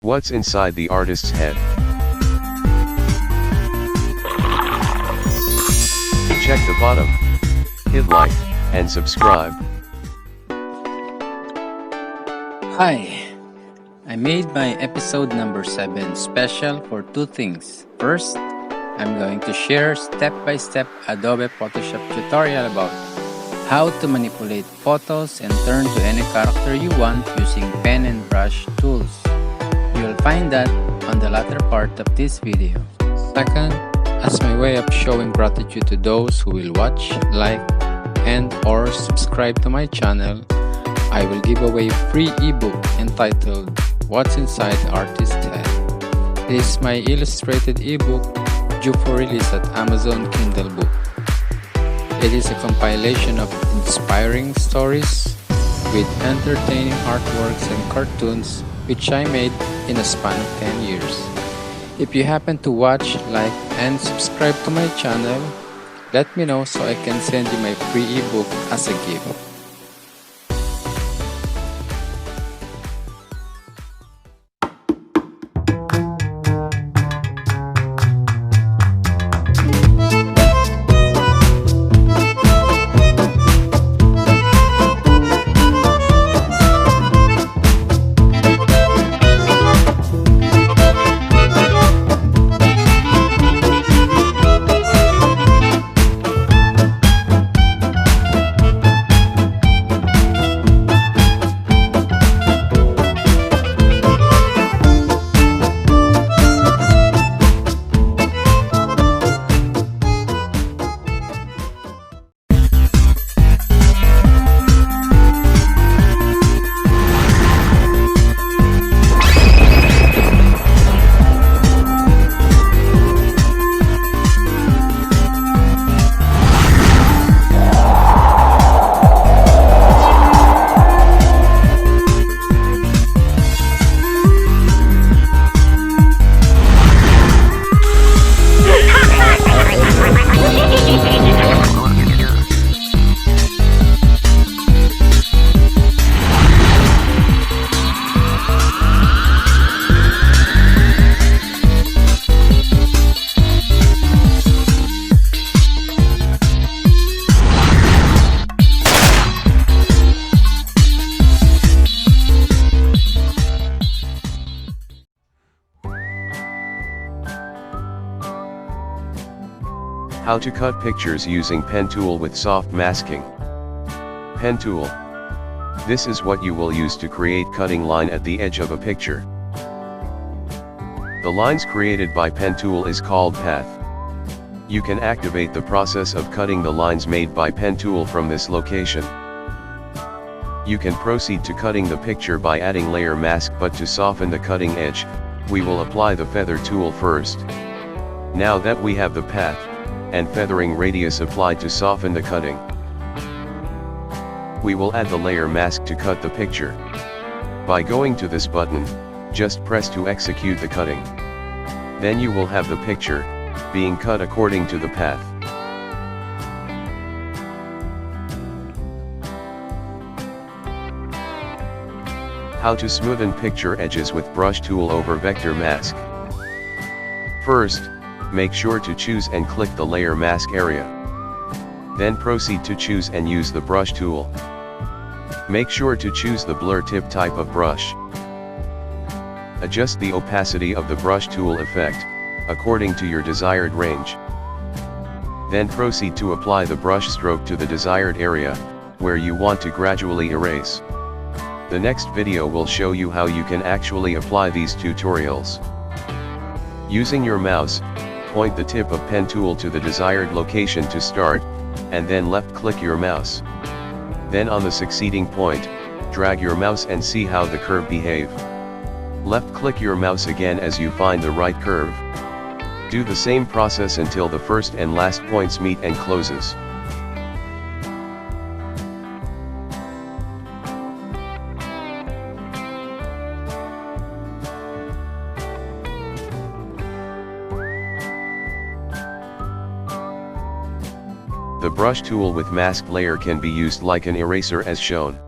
What's inside the artist's head? Check the bottom. Hit like and subscribe. Hi! I made my episode number 7 special for two things. First, I'm going to share step-by-step Adobe Photoshop tutorial about how to manipulate photos and turn to any character you want using pen and brush tools. You'll find that on the latter part of this video. Second, as my way of showing gratitude to those who will watch, like, and or subscribe to my channel, I will give away a free ebook entitled What's Inside the Artist's Head. This is my illustrated ebook due for release at Amazon Kindle Book. It is a compilation of inspiring stories with entertaining artworks and cartoons which I made in a span of 10 years. If you happen to watch, like, and subscribe to my channel, let me know so I can send you my free ebook as a gift. How to cut pictures using pen tool with soft masking. Pen tool. This is what you will use to create cutting line at the edge of a picture. The lines created by pen tool is called path. You can activate the process of cutting the lines made by pen tool from this location. You can proceed to cutting the picture by adding layer mask, but to soften the cutting edge, we will apply the feather tool first. Now that we have the path and feathering radius applied to soften the cutting, we will add the layer mask to cut the picture. By going to this button, just press to execute the cutting. Then you will have the picture being cut according to the path. How to smoothen picture edges with brush tool over vector mask. First, make sure to choose and click the layer mask area. Then proceed to choose and use the brush tool. Make sure to choose the blur tip type of brush. Adjust the opacity of the brush tool effect according to your desired range. Then proceed to apply the brush stroke to the desired area where you want to gradually erase. The next video will show you how you can actually apply these tutorials. Using your mouse, point the tip of pen tool to the desired location to start, and then left click your mouse. Then on the succeeding point, drag your mouse and see how the curve behave. Left click your mouse again as you find the right curve. Do the same process until the first and last points meet and closes. The brush tool with mask layer can be used like an eraser as shown.